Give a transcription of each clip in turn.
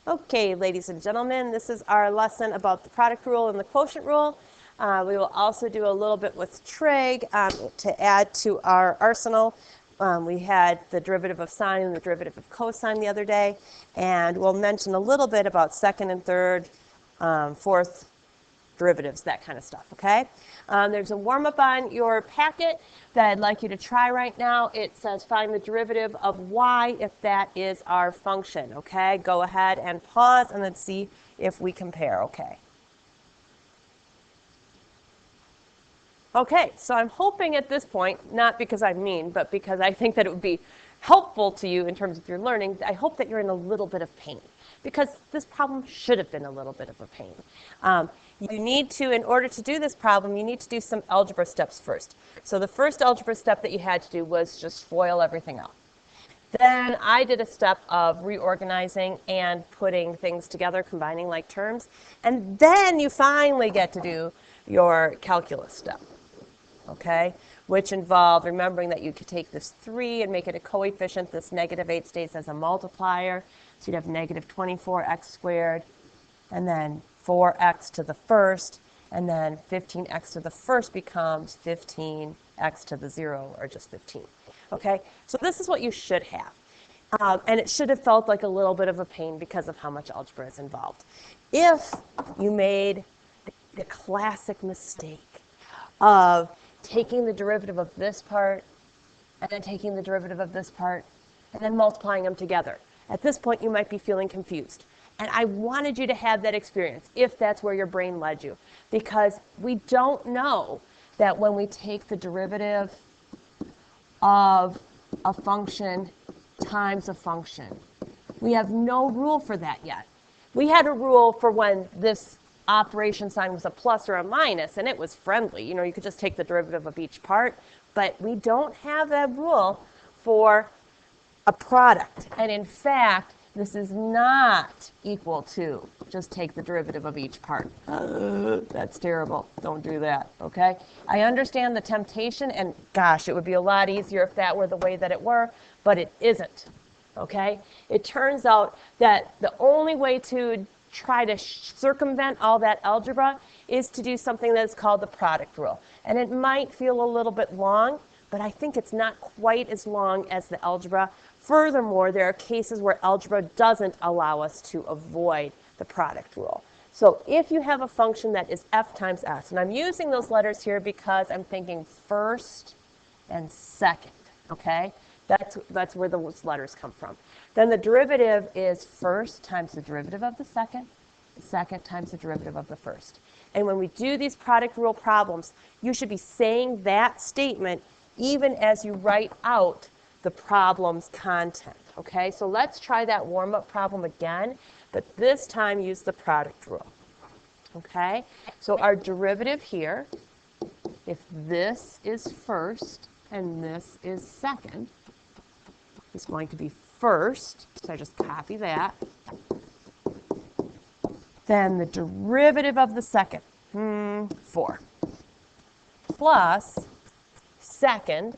Okay, ladies and gentlemen, this is our lesson about the product rule and the quotient rule. We will also do a little bit with trig to add to our arsenal. We had the derivative of sine and the derivative of cosine the other day, and we'll mention a little bit about second and third, fourth derivatives, that kind of stuff, okay? There's a warm-up on your packet that I'd like you to try right now. It says find the derivative of y if that is our function, okay? Go ahead and pause and then see if we compare, okay? Okay, so I'm hoping at this point, not because I'm mean, but because I think that it would be helpful to you in terms of your learning, I hope that you're in a little bit of pain, because this problem should have been a little bit of a pain. You need to, in order to do this problem, you need to do some algebra steps first. So the first algebra step that you had to do was just FOIL everything out. Then I did a step of reorganizing and putting things together, combining like terms. And then you finally get to do your calculus step, okay? Which involved remembering that you could take this 3 and make it a coefficient. This -8 stays as a multiplier. So you'd have negative 24x squared, and then 4x to the first, and then 15x to the first becomes 15x to the 0, or just 15. Okay, so this is what you should have. And it should have felt like a little bit of a pain because of how much algebra is involved. If you made the classic mistake of taking the derivative of this part, and then taking the derivative of this part, and then multiplying them together, at this point you might be feeling confused. And I wanted you to have that experience, if that's where your brain led you. Because we don't know that when we take the derivative of a function times a function, we have no rule for that yet. We had a rule for when this operation sign was a plus or a minus, and it was friendly. You know, you could just take the derivative of each part. But we don't have that rule for a product. And in fact, this is not equal to just take the derivative of each part. That's terrible. Don't do that, okay? I understand the temptation, and gosh, it would be a lot easier if that were the way that it were, but it isn't, okay? It turns out that the only way to try to circumvent all that algebra is to do something that's called the product rule. And it might feel a little bit long, but I think it's not quite as long as the algebra. Furthermore, there are cases where algebra doesn't allow us to avoid the product rule. So if you have a function that is f times s, and I'm using those letters here because I'm thinking first and second, okay? That's where those letters come from. Then the derivative is first times the derivative of the second times the derivative of the first. And when we do these product rule problems, you should be saying that statement even as you write out the problem's content, okay? So let's try that warm-up problem again, but this time use the product rule, okay? So our derivative here, if this is first and this is second, is going to be first, so I just copy that. Then the derivative of the second, 4, plus second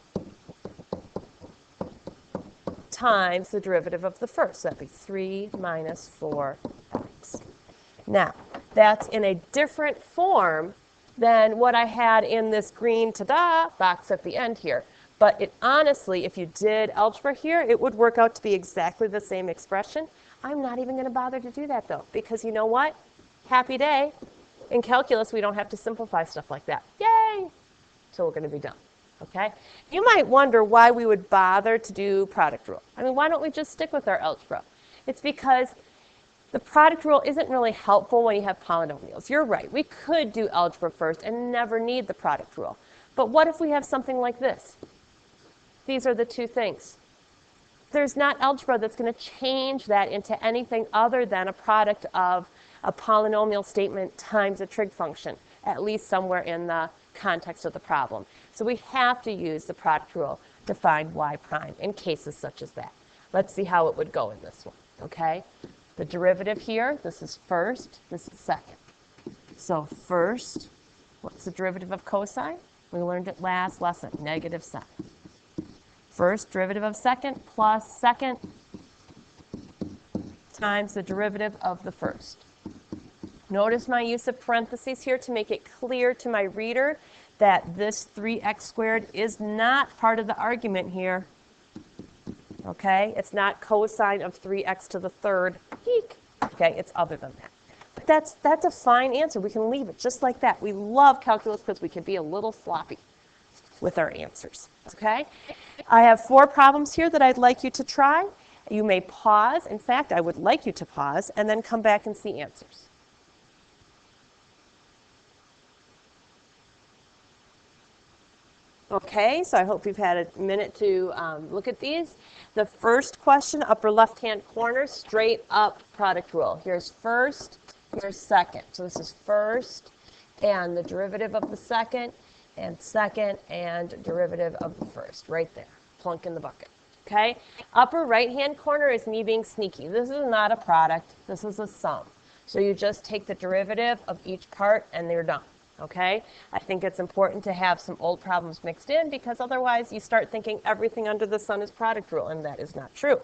times the derivative of the first. So that'd be 3 minus 4x. Now, that's in a different form than what I had in this green ta-da box at the end here. But it honestly, if you did algebra here, it would work out to be exactly the same expression. I'm not even going to bother to do that, though, because you know what? Happy day. In calculus, we don't have to simplify stuff like that. Yay! So we're going to be done. Okay? You might wonder why we would bother to do product rule. I mean, why don't we just stick with our algebra? It's because the product rule isn't really helpful when you have polynomials. You're right. We could do algebra first and never need the product rule. But what if we have something like this? These are the two things. There's not algebra that's going to change that into anything other than a product of a polynomial statement times a trig function, at least somewhere in the context of the problem. So we have to use the product rule to find y prime in cases such as that. Let's see how it would go in this one, okay? The derivative here, this is first, this is second. So first, what's the derivative of cosine? We learned it last lesson, -7. First derivative of second plus second times the derivative of the first. Notice my use of parentheses here to make it clear to my reader that this 3x squared is not part of the argument here. Okay, it's not cosine of 3x to the third. Eek. Okay, it's other than that. But that's a fine answer. We can leave it just like that. We love calculus because we can be a little sloppy with our answers. Okay, I have 4 problems here that I'd like you to try. You may pause. In fact, I would like you to pause and then come back and see answers. Okay, so I hope you've had a minute to look at these. The first question, upper left-hand corner, straight up product rule. Here's first, here's second. So this is first and the derivative of the second, and derivative of the first, right there, plunk in the bucket. Okay, upper right-hand corner is me being sneaky. This is not a product, this is a sum. So you just take the derivative of each part and you're done. Okay, I think it's important to have some old problems mixed in because otherwise you start thinking everything under the sun is product rule, and that is not true.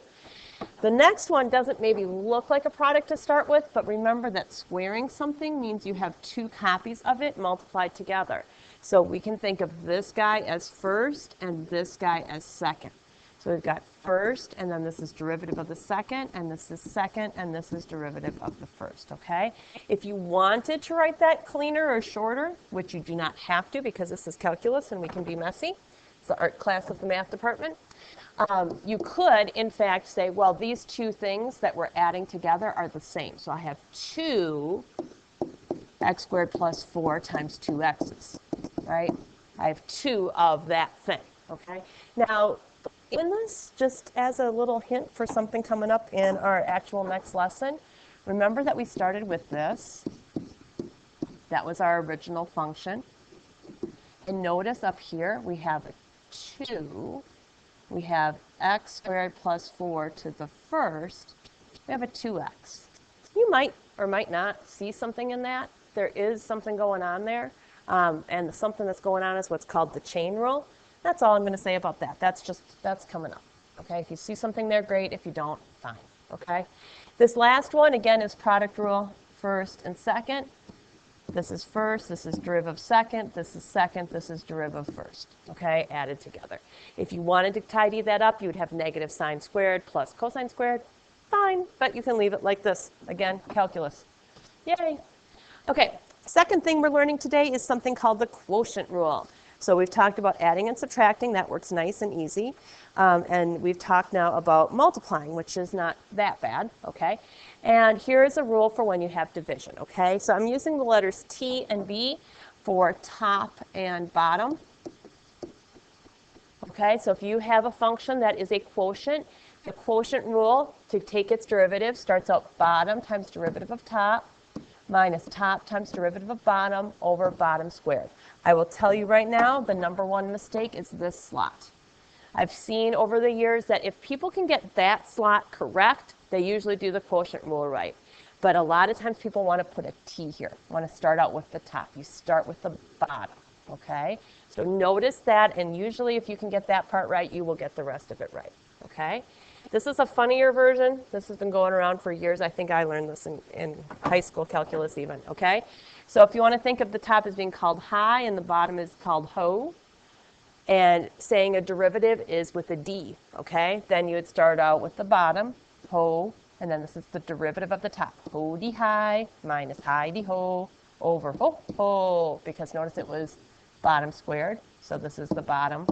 The next one doesn't maybe look like a product to start with, but remember that squaring something means you have 2 copies of it multiplied together. So we can think of this guy as first and this guy as second. So we've got first, and then this is derivative of the second, and this is second, and this is derivative of the first, okay? If you wanted to write that cleaner or shorter, which you do not have to because this is calculus and we can be messy, it's the art class of the math department, you could, in fact, say, well, these 2 things that we're adding together are the same. So I have 2 x squared plus 4 times 2 x's, right? I have 2 of that thing, okay? Now, in this, just as a little hint for something coming up in our actual next lesson, remember that we started with this. That was our original function. And notice up here we have a 2. We have x squared plus 4 to the first. We have a 2x. You might or might not see something in that. There is something going on there. And something that's going on is what's called the chain rule. That's all I'm going to say about that. That's coming up. Okay, if you see something there, great. If you don't, fine. Okay, this last one again is product rule, first and second. This is first, this is derivative of second, this is second, this is derivative of first. Okay, added together. If you wanted to tidy that up, you would have negative sine squared plus cosine squared. Fine, but you can leave it like this. Again, calculus. Yay. Okay, second thing we're learning today is something called the quotient rule. So we've talked about adding and subtracting. That works nice and easy. And we've talked now about multiplying, which is not that bad, okay? And here is a rule for when you have division, okay? So I'm using the letters T and B for top and bottom. Okay, so if you have a function that is a quotient, the quotient rule to take its derivative starts out bottom times derivative of top minus top times derivative of bottom over bottom squared. I will tell you right now, the number one mistake is this slot. I've seen over the years that if people can get that slot correct, they usually do the quotient rule right. But a lot of times people want to put a T here, want to start out with the top. You start with the bottom, okay? So notice that, and usually if you can get that part right, you will get the rest of it right, okay? This is a funnier version. This has been going around for years. I think I learned this in high school calculus even, okay? So if you want to think of the top as being called high and the bottom is called ho, and saying a derivative is with a D, okay? Then you would start out with the bottom, ho, and then this is the derivative of the top. Ho di high minus high di ho over ho ho, because notice it was bottom squared, so this is the bottom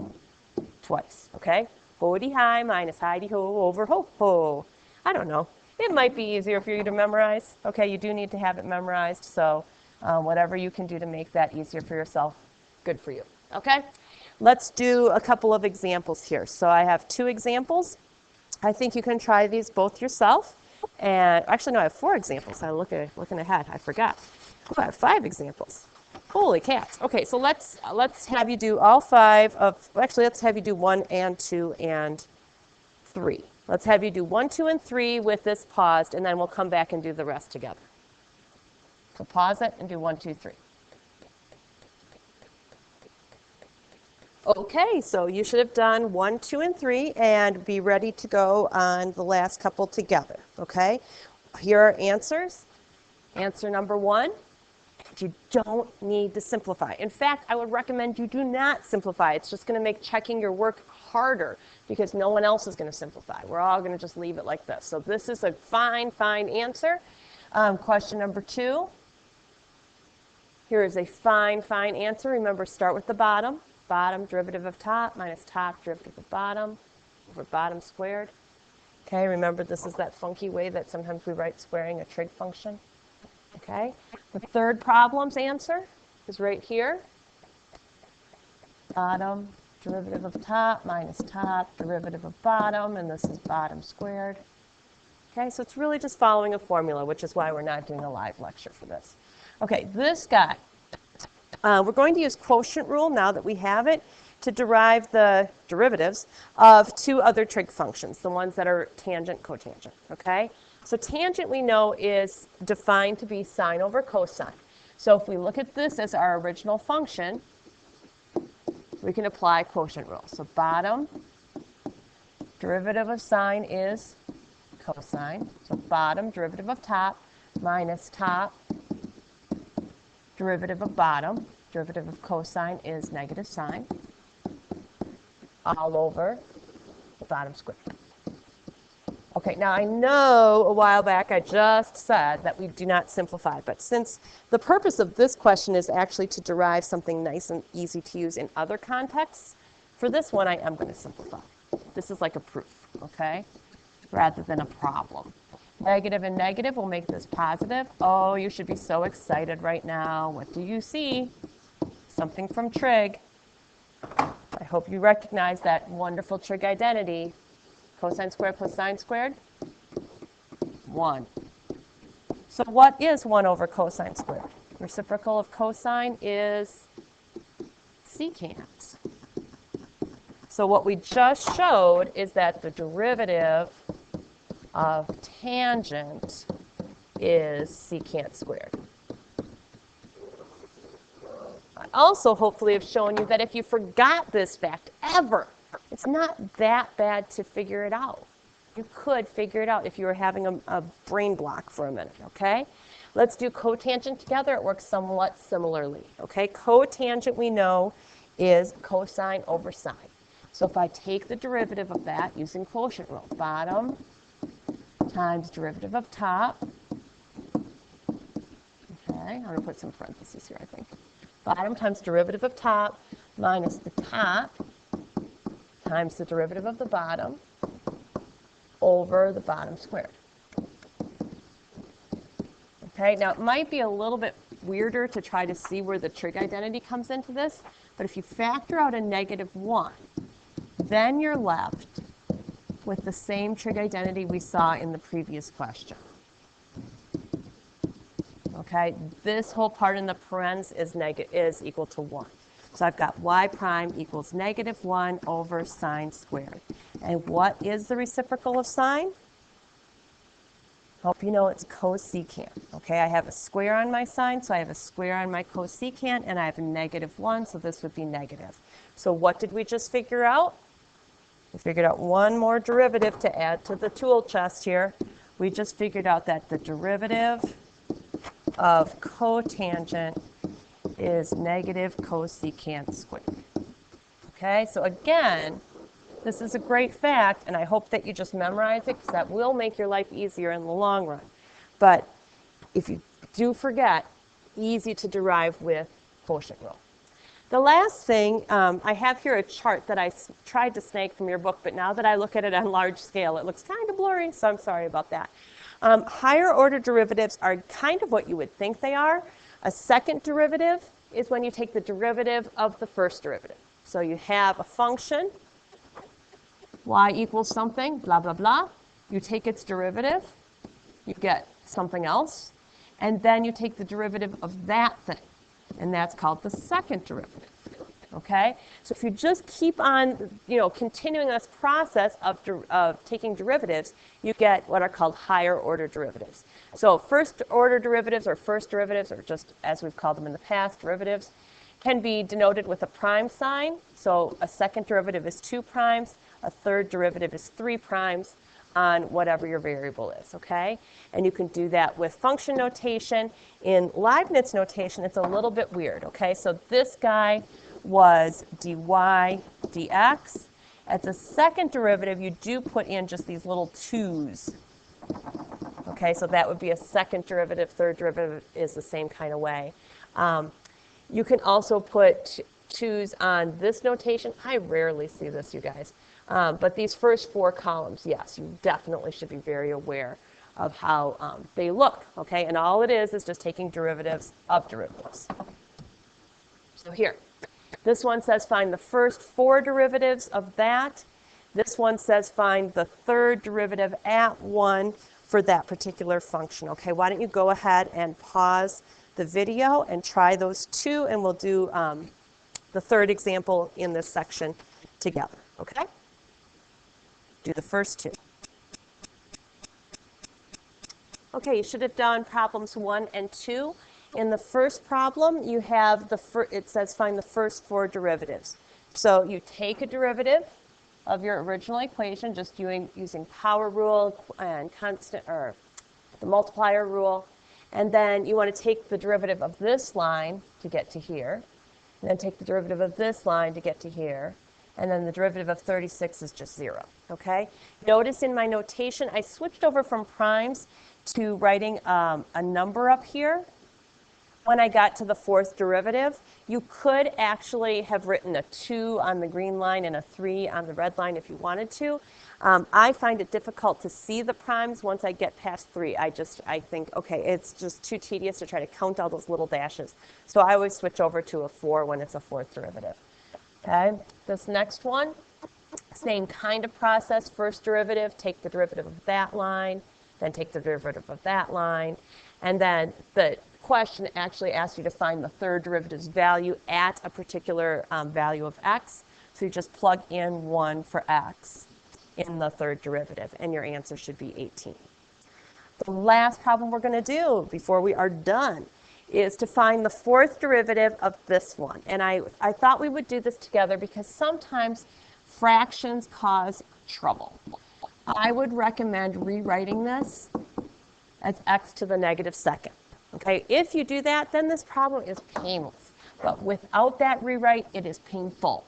twice, okay? Ho di high minus high di ho over ho ho. I don't know. It might be easier for you to memorize. Okay, you do need to have it memorized, so whatever you can do to make that easier for yourself, good for you. Okay? Let's do a couple of examples here. So I have 2 examples. I think you can try these both yourself. And actually, no, I have 4 examples. I'm looking ahead. I forgot. Oh, I have 5 examples. Holy cats. Okay, so let's have you do all 5 of, actually, let's have you do 1 and 2 and 3. Let's have you do 1, 2, and 3 with this paused, and then we'll come back and do the rest together. So pause it and do 1, 2, 3. Okay, so you should have done 1, 2, and 3 and be ready to go on the last couple together, okay? here are answers. Answer number 1, you don't need to simplify. In fact, I would recommend you do not simplify. It's just going to make checking your work harder because no one else is going to simplify. We're all going to just leave it like this. So this is a fine answer. Question number 2. Here is a fine answer. Remember, start with the bottom. Bottom derivative of top minus top derivative of bottom over bottom squared. Okay, remember this is that funky way that sometimes we write squaring a trig function. Okay, the third problem's answer is right here. Bottom derivative of top minus top derivative of bottom, and this is bottom squared. Okay, so it's really just following a formula, which is why we're not doing a live lecture for this. Okay, this guy. We're going to use quotient rule now that we have it to derive the derivatives of 2 other trig functions, the ones that are tangent, cotangent, okay? So tangent we know is defined to be sine over cosine. So if we look at this as our original function, we can apply quotient rule. So bottom derivative of sine is cosine. So bottom derivative of top minus top derivative of bottom, derivative of cosine is negative sine, all over the bottom square. Okay, now I know a while back I just said that we do not simplify, but since the purpose of this question is actually to derive something nice and easy to use in other contexts, for this one I am going to simplify. This is like a proof, okay, rather than a problem. Negative and negative will make this positive. Oh, you should be so excited right now. What do you see? Something from trig. I hope you recognize that wonderful trig identity. Cosine squared plus sine squared? 1. So what is 1 over cosine squared? Reciprocal of cosine is secant. So what we just showed is that the derivative of tangent is secant squared. I also hopefully have shown you that if you forgot this fact ever, it's not that bad to figure it out. You could figure it out if you were having a brain block for a minute, okay? Let's do cotangent together. It works somewhat similarly, okay? Cotangent we know is cosine over sine. So if I take the derivative of that using quotient rule, bottom times derivative of top. Okay, I'm going to put some parentheses here, I think. Bottom times derivative of top minus the top times the derivative of the bottom over the bottom squared. Okay, now it might be a little bit weirder to try to see where the trig identity comes into this, but if you factor out a -1, then you're left with the same trig identity we saw in the previous question. Okay, this whole part in the parens is equal to 1. So I've got y prime equals -1 over sine squared. And what is the reciprocal of sine? Hope you know it's cosecant. Okay, I have a square on my sine, so I have a square on my cosecant, and I have a -1, so this would be negative. So what did we just figure out? We figured out one more derivative to add to the tool chest here. We just figured out that the derivative of cotangent is negative cosecant squared. Okay, so again, this is a great fact, and I hope that you just memorize it because that will make your life easier in the long run. But if you do forget, easy to derive with quotient rule. The last thing, I have here a chart that I tried to snag from your book, but now that I look at it on large scale, it looks kind of blurry, so I'm sorry about that. Higher order derivatives are kind of what you would think they are. A second derivative is when you take the derivative of the first derivative. So you have a function, y equals something, blah, blah, blah. You take its derivative, you get something else, and then you take the derivative of that thing, and that's called the second derivative. Okay? So if you just keep on, continuing this process of taking derivatives, you get what are called higher order derivatives. So first order derivatives or first derivatives, or just as we've called them in the past, derivatives, can be denoted with a prime sign. So a second derivative is 2 primes, a third derivative is 3 primes. on whatever your variable is, okay? And you can do that with function notation. In Leibniz notation, it's a little bit weird, okay? So this guy was dy dx. As a second derivative, you do put in just these little 2's. Okay, so that would be a second derivative. Third derivative is the same kind of way. You can also put 2's on this notation. I rarely see this, you guys. But these first 4 columns, yes, you definitely should be very aware of how they look. Okay, and all it is just taking derivatives of derivatives. So here, this one says find the first 4 derivatives of that. This one says find the third derivative at 1 for that particular function. Okay, why don't you go ahead and pause the video and try those 2, and we'll do the third example in this section together. Okay? Do the first 2. Okay, you should have done problems 1 and 2. In the first problem, you have it says find the first 4 derivatives. So you take a derivative of your original equation, just using power rule and constant, or the multiplier rule, and then you want to take the derivative of this line to get to here, and then take the derivative of this line to get to here, and then the derivative of 36 is just 0, okay? Notice in my notation, I switched over from primes to writing a number up here. When I got to the 4th derivative, you could actually have written a 2 on the green line and a 3 on the red line if you wanted to. I find it difficult to see the primes once I get past 3. I think, okay, it's just too tedious to try to count all those little dashes. So I always switch over to a 4 when it's a 4th derivative. Okay, this next one, same kind of process. First derivative, take the derivative of that line, then take the derivative of that line, and then the question actually asks you to find the third derivative's value at a particular value of x. So you just plug in 1 for x in the third derivative, and your answer should be 18. The last problem we're going to do before we are done is to find the 4th derivative of this one. And I thought we would do this together because sometimes fractions cause trouble. I would recommend rewriting this as x to the -2nd. Okay, if you do that, then this problem is painless. But without that rewrite, it is painful.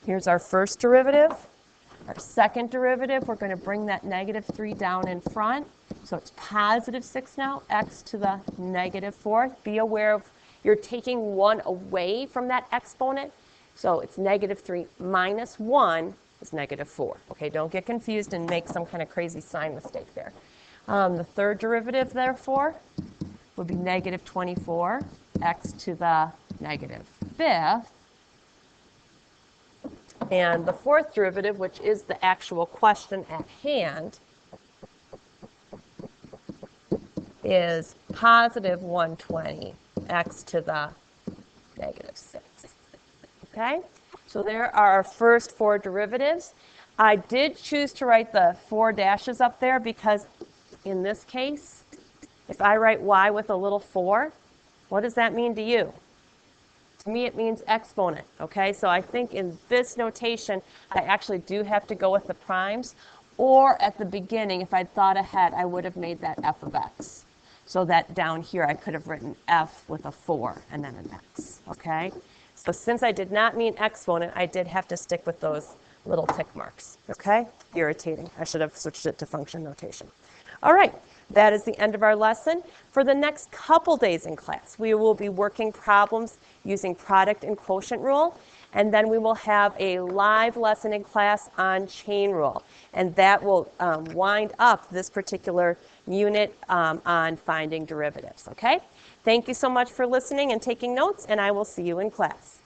Here's our first derivative. Our second derivative, we're going to bring that -3 down in front. So it's +6 now, x to the -4th. Be aware of you're taking 1 away from that exponent. So it's -3 minus 1 is -4. Okay, don't get confused and make some kind of crazy sign mistake there. The third derivative, therefore, would be -24, x to the -5th. And the 4th derivative, which is the actual question at hand, is +120, x to the -6. Okay? So there are our first 4 derivatives. I did choose to write the 4 dashes up there because in this case, if I write y with a little 4, what does that mean to you? To me, it means exponent, okay? So I think in this notation, I actually do have to go with the primes, or at the beginning, if I'd thought ahead, I would have made that f of x. So that down here, I could have written f with a 4 and then an x, okay? So since I did not mean exponent, I did have to stick with those little tick marks, okay? Irritating. I should have switched it to function notation. All right, that is the end of our lesson. For the next couple days in class, we will be working problems using product and quotient rule, and then we will have a live lesson in class on chain rule, and that will wind up this particular unit on finding derivatives, okay? Thank you so much for listening and taking notes, and I will see you in class.